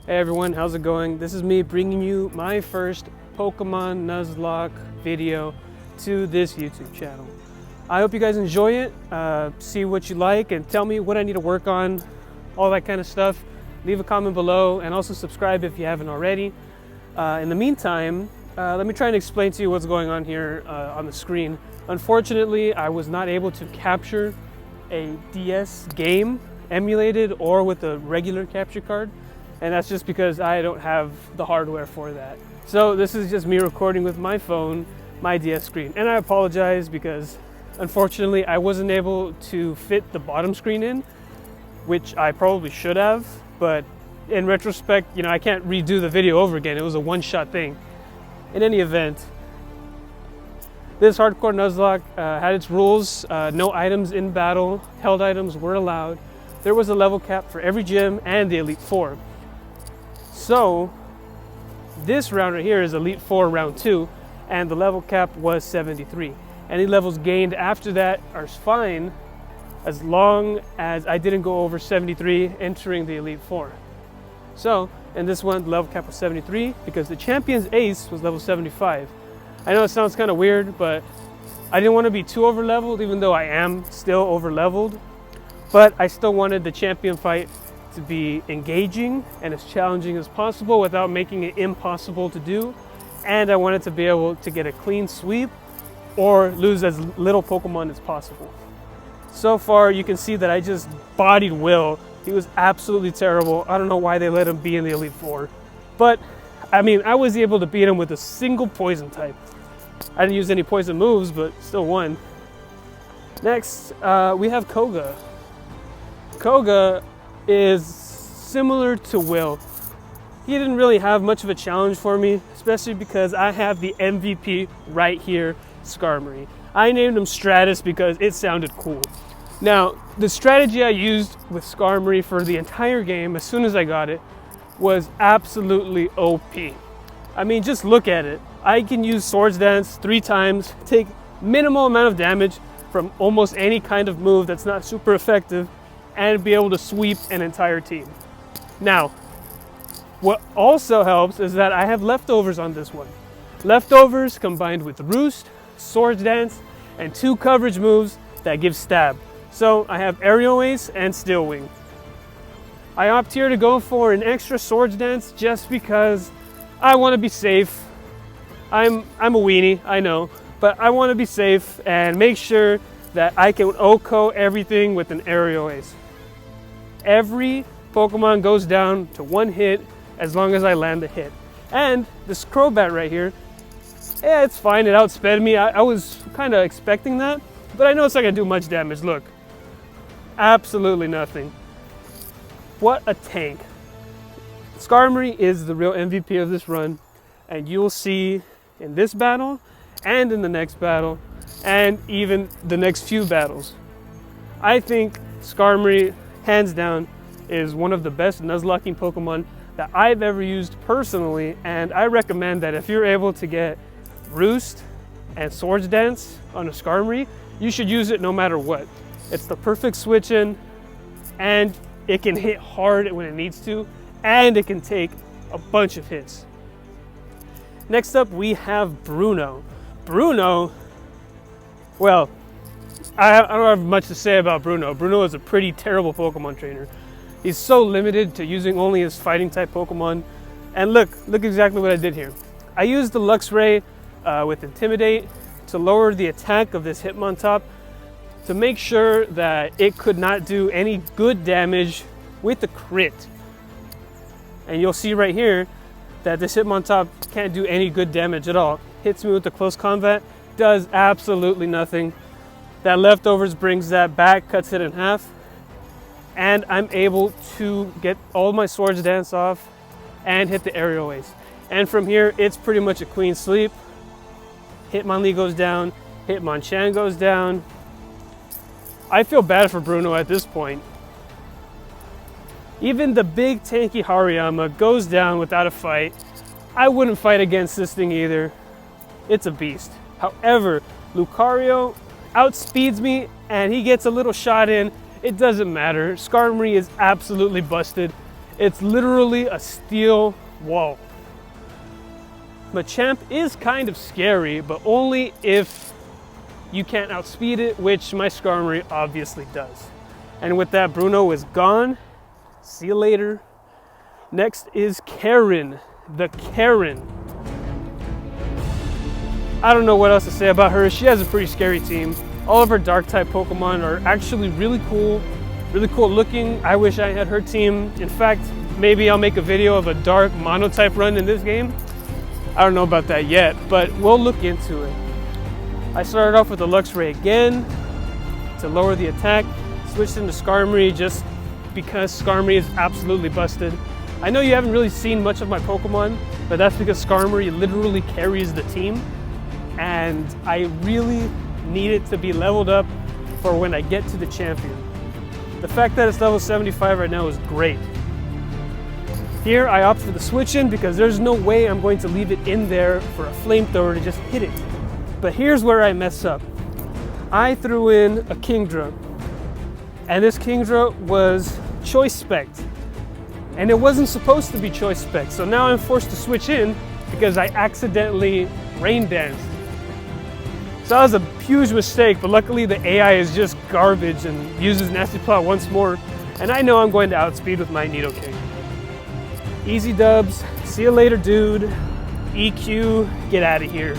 Hey everyone, how's it going? This is me bringing you my first Pokemon Nuzlocke video to this YouTube channel. I hope you guys enjoy it, see what you like, and tell me what I need to work on, all that kind of stuff. Leave a comment below, and also subscribe if you haven't already. In the meantime, let me try and explain to you what's going on here on the screen. Unfortunately, I was not able to capture a DS game emulated or with a regular capture card. And that's just because I don't have the hardware for that. So this is just me recording with my phone, my DS screen. And I apologize because unfortunately I wasn't able to fit the bottom screen in, which I probably should have, but in retrospect, you know, I can't redo the video over again. It was a one-shot thing. In any event, this Hardcore Nuzzlock had its rules. No items in battle, held items were allowed. There was a level cap for every gym and the Elite Four. So this round right here is Elite Four round 2, and the level cap was 73. Any levels gained after that are fine as long as I didn't go over 73 entering the Elite Four. So in this one, the level cap was 73 because the champion's ace was level 75. I know it sounds kind of weird, but I didn't want to be too over leveled, even though I am still over leveled. But I still wanted the champion fight to be engaging and as challenging as possible without making it impossible to do. And I wanted to be able to get a clean sweep or lose as little Pokemon as possible. So far, you can see that I just bodied Will. He was absolutely terrible. I don't know why they let him be in the Elite Four. But, I mean, I was able to beat him with a single poison type. I didn't use any poison moves, but still won. Next, we have Koga. Koga is similar to Will. He didn't really have much of a challenge for me, especially because I have the MVP right here, Skarmory. I named him Stratus because it sounded cool. Now, the strategy I used with Skarmory for the entire game, as soon as I got it, was absolutely OP. I mean, just look at it. I can use Swords Dance 3 times, take minimal amount of damage from almost any kind of move that's not super effective, and be able to sweep an entire team. Now, what also helps is that I have leftovers on this one. Leftovers combined with Roost, Swords Dance, and 2 coverage moves that give stab. So I have Aerial Ace and Steel Wing. I opt here to go for an extra Swords Dance just because I want to be safe. I'm a weenie, I know, but I want to be safe and make sure that I can OHKO everything with an Aerial Ace. Every Pokemon goes down to 1 hit as long as I land a hit. And this Crobat right here, yeah, it's fine, it outsped me. I was kind of expecting that, but I know it's not gonna do much damage. Look, absolutely nothing. What a tank. Skarmory is the real MVP of this run, and you'll see in this battle and in the next battle and even the next few battles. I think Skarmory, hands down, is one of the best Nuzlocking Pokemon that I've ever used personally, and I recommend that if you're able to get Roost and Swords Dance on a Skarmory, you should use it no matter what. It's the perfect switch in, and it can hit hard when it needs to, and it can take a bunch of hits. Next up, we have Bruno. Bruno, well, I don't have much to say about Bruno. Bruno is a pretty terrible Pokemon trainer. He's so limited to using only his fighting type Pokemon. And look exactly what I did here. I used the Luxray with Intimidate to lower the attack of this Hitmontop to make sure that it could not do any good damage with the crit. And you'll see right here that this Hitmontop can't do any good damage at all. Hits me with the close combat, does absolutely nothing. That leftovers brings that back, cuts it in half, and I'm able to get all my Swords Dance off and hit the Aerial Ace. And from here, it's pretty much a clean sweep. Hitmonlee goes down, Hitmonchan goes down. I feel bad for Bruno at this point. Even the big tanky Hariyama goes down without a fight. I wouldn't fight against this thing either. It's a beast. However, Lucario outspeeds me and he gets a little shot in. It doesn't matter. Skarmory is absolutely busted It's literally a steel wall. Machamp is kind of scary, but only if you can't outspeed it, which my Skarmory obviously does. And with that, Bruno is gone. See you later. Next is Karen, the Karen. I don't know what else to say about her. She has a pretty scary team. All of her dark type Pokemon are actually really cool looking. I wish I had her team. In fact, maybe I'll make a video of a dark monotype run in this game. I don't know about that yet, but we'll look into it. I started off with the Luxray again to lower the attack. Switched into Skarmory just because Skarmory is absolutely busted. I know you haven't really seen much of my Pokemon, but that's because Skarmory literally carries the team. And I really need it to be leveled up for when I get to the champion. The fact that it's level 75 right now is great. Here I opt for the switch in because there's no way I'm going to leave it in there for a flamethrower to just hit it. But here's where I mess up. I threw in a Kingdra, and this Kingdra was choice spec'd. And it wasn't supposed to be choice spec'd, so now I'm forced to switch in because I accidentally rain danced. So that was a huge mistake, but luckily the AI is just garbage and uses Nasty Plot once more, and I know I'm going to outspeed with my Nidoking. Easy dubs, see you later dude, EQ, get out of here.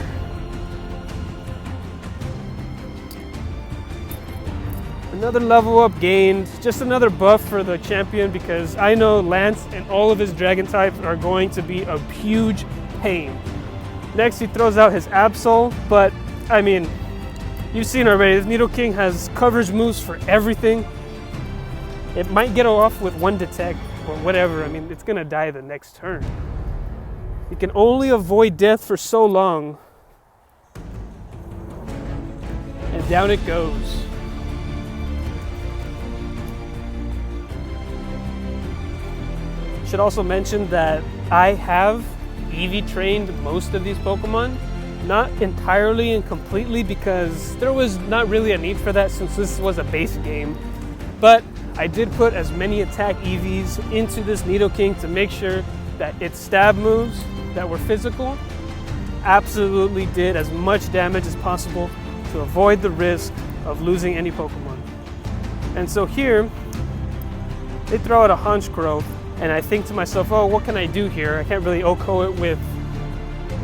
Another level up gained, just another buff for the champion because I know Lance and all of his dragon types are going to be a huge pain. Next he throws out his Absol, but I mean, you've seen already, this Nidoking has coverage moves for everything. It might get off with one detect or whatever. I mean, it's gonna die the next turn. You can only avoid death for so long. And down it goes. Should also mention that I have EV trained most of these Pokemon. Not entirely and completely because there was not really a need for that since this was a base game. But I did put as many attack EVs into this Nidoking to make sure that its stab moves that were physical absolutely did as much damage as possible to avoid the risk of losing any Pokemon. And so here, they throw out a Honchkrow, and I think to myself, oh, what can I do here? I can't really OHKO it with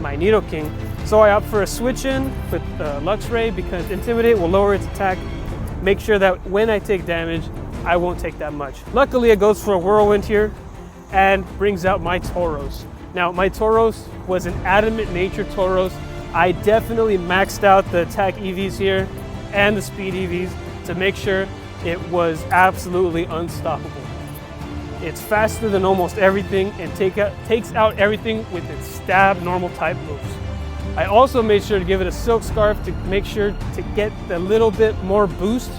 my Nidoking. So I opt for a switch in with Luxray because Intimidate will lower its attack, make sure that when I take damage, I won't take that much. Luckily it goes for a Whirlwind here and brings out my Tauros. Now my Tauros was an Adamant Nature Tauros. I definitely maxed out the attack EVs here and the speed EVs to make sure it was absolutely unstoppable. It's faster than almost everything and takes out everything with its stab normal type moves. I also made sure to give it a Silk Scarf to make sure to get a little bit more boost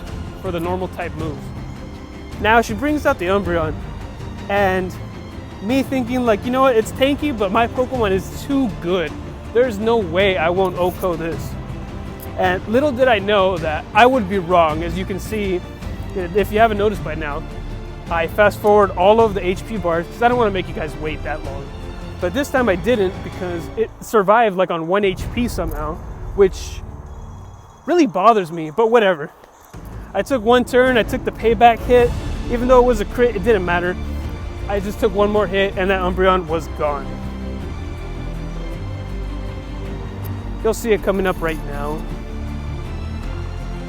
for the normal type moves. Now she brings out the Umbreon, and me thinking like, you know what, it's tanky, but my Pokemon is too good. There's no way I won't OHKO this. And little did I know that I would be wrong. As you can see, if you haven't noticed by now, I fast forward all of the HP bars because I don't want to make you guys wait that long. But this time I didn't because it survived like on 1 HP somehow, which really bothers me, but whatever. I took one turn, I took the payback hit. Even though it was a crit, it didn't matter. I just took one more hit and that Umbreon was gone. You'll see it coming up right now.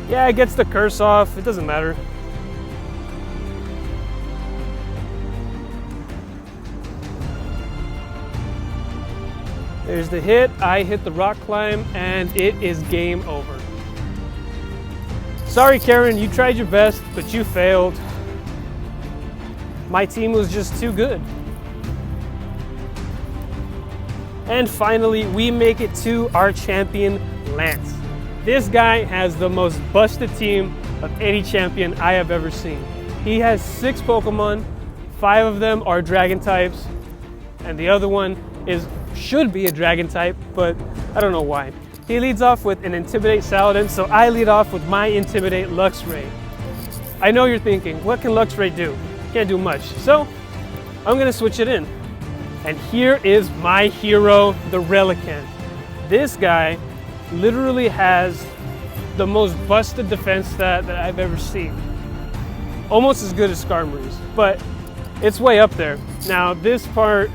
Yeah, it gets the curse off, it doesn't matter. There's the hit, I hit the rock climb, and it is game over. Sorry Karen, you tried your best, but you failed. My team was just too good. And finally, we make it to our champion, Lance. This guy has the most busted team of any champion I have ever seen. He has 6 Pokemon, 5 of them are dragon types, and the other one should be a dragon type, but I don't know why. He leads off with an Intimidate Saladin, so I lead off with my Intimidate Luxray. I know you're thinking, what can Luxray do? Can't do much. So I'm gonna switch it in. And here is my hero, the Relicanth. This guy literally has the most busted defense stat that I've ever seen. Almost as good as Skarmory's, but it's way up there. Now this part's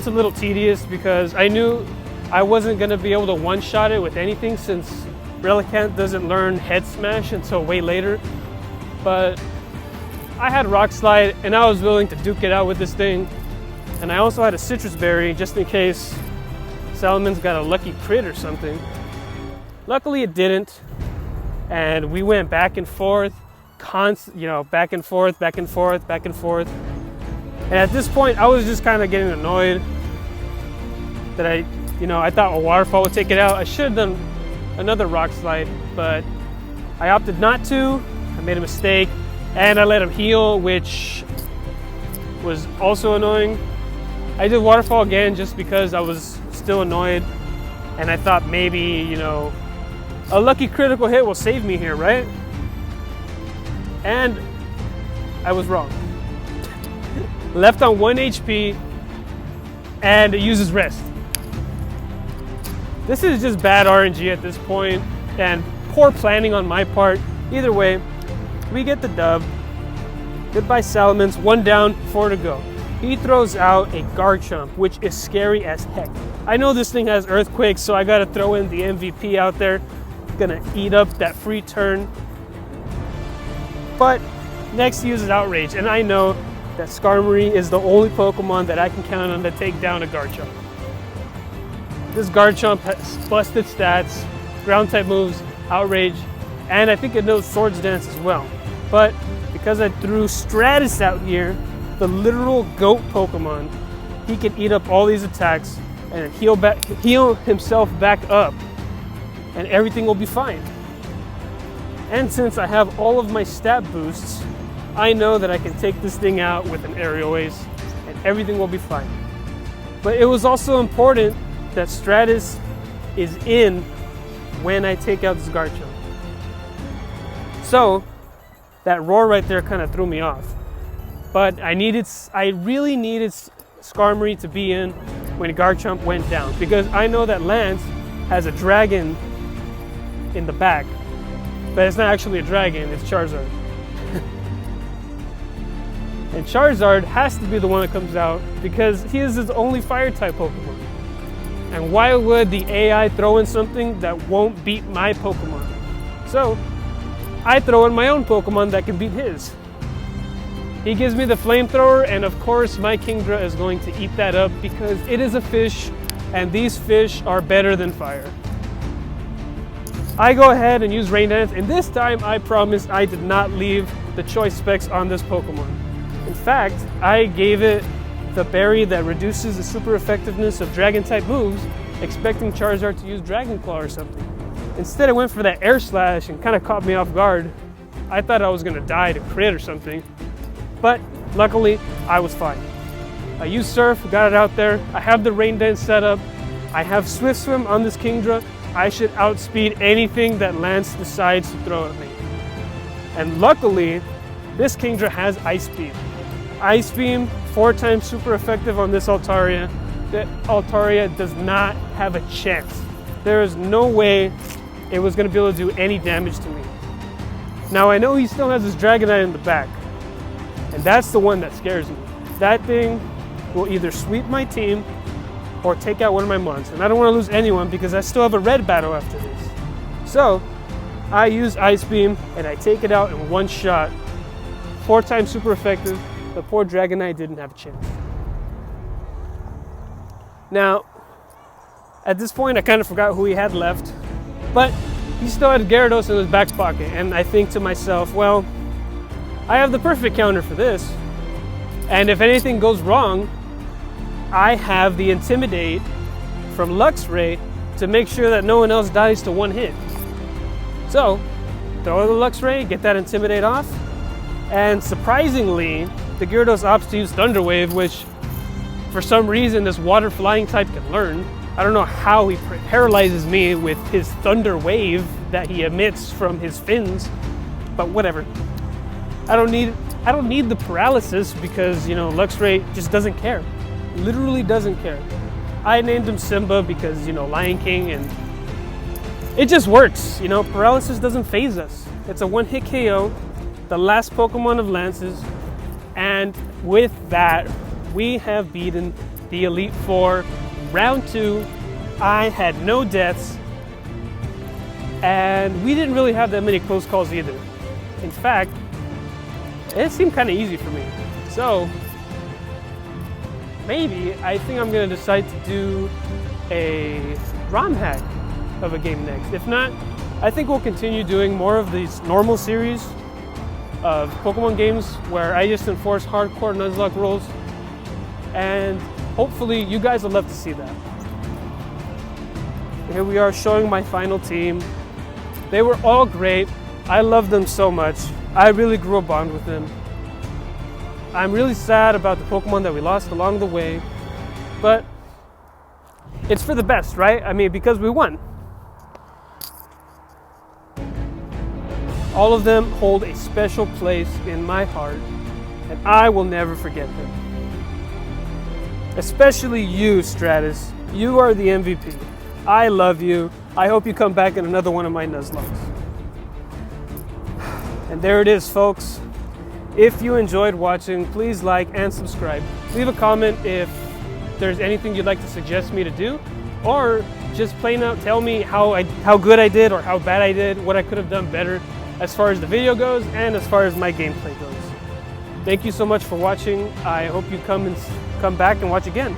a little tedious because I knew I wasn't gonna be able to one-shot it with anything since Relicanth doesn't learn Head Smash until way later. But I had Rock Slide and I was willing to duke it out with this thing. And I also had a Citrus Berry just in case Salaman's got a lucky crit or something. Luckily it didn't. And we went back and forth, back and forth, back and forth, back and forth. And at this point I was just kind of getting annoyed that I thought a Waterfall would take it out. I should have done another Rock Slide, but I opted not to. I made a mistake and I let him heal, which was also annoying. I did Waterfall again just because I was still annoyed and I thought maybe, a lucky critical hit will save me here, right? And I was wrong. Left on 1 HP and it uses Rest. This is just bad RNG at this point and poor planning on my part. Either way, we get the dub. Goodbye Salamence, 1 down, 4 to go. He throws out a Garchomp, which is scary as heck. I know this thing has Earthquake, so I gotta throw in the MVP out there. Gonna eat up that free turn. But next he uses Outrage, and I know that Skarmory is the only Pokemon that I can count on to take down a Garchomp. This Garchomp has busted stats, ground type moves, Outrage, and I think it knows Swords Dance as well. But because I threw Stratus out here, the literal GOAT Pokemon, he can eat up all these attacks and heal himself back up, and everything will be fine. And since I have all of my stat boosts, I know that I can take this thing out with an Aerial Ace and everything will be fine. But it was also important that Stratus is in when I take out this Garchomp. So that roar right there kind of threw me off. But I really needed Skarmory to be in when Garchomp went down, because I know that Lance has a dragon in the back, but it's not actually a dragon, it's Charizard. And Charizard has to be the one that comes out because he is his only fire type Pokemon. And why would the AI throw in something that won't beat my Pokemon? So I throw in my own Pokemon that can beat his. He gives me the Flamethrower, and of course my Kingdra is going to eat that up because it is a fish and these fish are better than fire. I go ahead and use Rain Dance, and this time I promise I did not leave the choice specs on this Pokemon. In fact, I gave it the berry that reduces the super effectiveness of dragon type moves, expecting Charizard to use Dragon Claw or something. Instead I went for that Air Slash and kind of caught me off guard. I thought I was going to die to crit or something, but luckily I was fine. I used Surf, got it out there. I have the Rain Dance set up. I have Swift Swim on this Kingdra. I should outspeed anything that Lance decides to throw at me. And luckily, this Kingdra has Ice Beam. Ice Beam, 4 times super effective on this Altaria. The Altaria does not have a chance. There is no way it was going to be able to do any damage to me. Now I know he still has his Dragonite in the back, and that's the one that scares me. That thing will either sweep my team or take out one of my mons, and I don't want to lose anyone because I still have a red battle after this. So I use Ice Beam and I take it out in one shot. 4 times super effective. The poor Dragonite didn't have a chance. Now, at this point I kind of forgot who he had left, but he still had Gyarados in his back pocket, and I think to myself, well, I have the perfect counter for this, and if anything goes wrong, I have the Intimidate from Luxray to make sure that no one else dies to 1 hit. So, throw the Luxray, get that Intimidate off, and surprisingly, the Gyarados opts to use Thunder Wave, which for some reason this water flying type can learn. I don't know how he paralyzes me with his Thunder Wave that he emits from his fins, but whatever. I don't need the paralysis because, you know, Luxray just doesn't care. Literally doesn't care. I named him Simba because, you know, Lion King, and it just works. You know, paralysis doesn't phase us. It's a one-hit KO, the last Pokemon of Lance's, and with that, we have beaten the Elite Four. Round 2, I had no deaths, and we didn't really have that many close calls either. In fact, it seemed kind of easy for me. So maybe I think I'm going to decide to do a ROM hack of a game next. If not, I think we'll continue doing more of these normal series of Pokemon games where I just enforce hardcore Nuzlocke rules, and hopefully you guys will love to see that. Here we are showing my final team. They were all great. I love them so much. I really grew a bond with them. I'm really sad about the Pokemon that we lost along the way, but it's for the best, right? I mean, because we won. All of them hold a special place in my heart, and I will never forget them. Especially you, Stratus. You are the MVP. I love you. I hope you come back in another one of my Nuzlocks. And there it is, folks. If you enjoyed watching, please like and subscribe. Leave a comment if there's anything you'd like to suggest me to do, or just plain out tell me how good I did or how bad I did, what I could have done better as far as the video goes and as far as my gameplay goes. Thank you so much for watching. I hope you come back and watch again.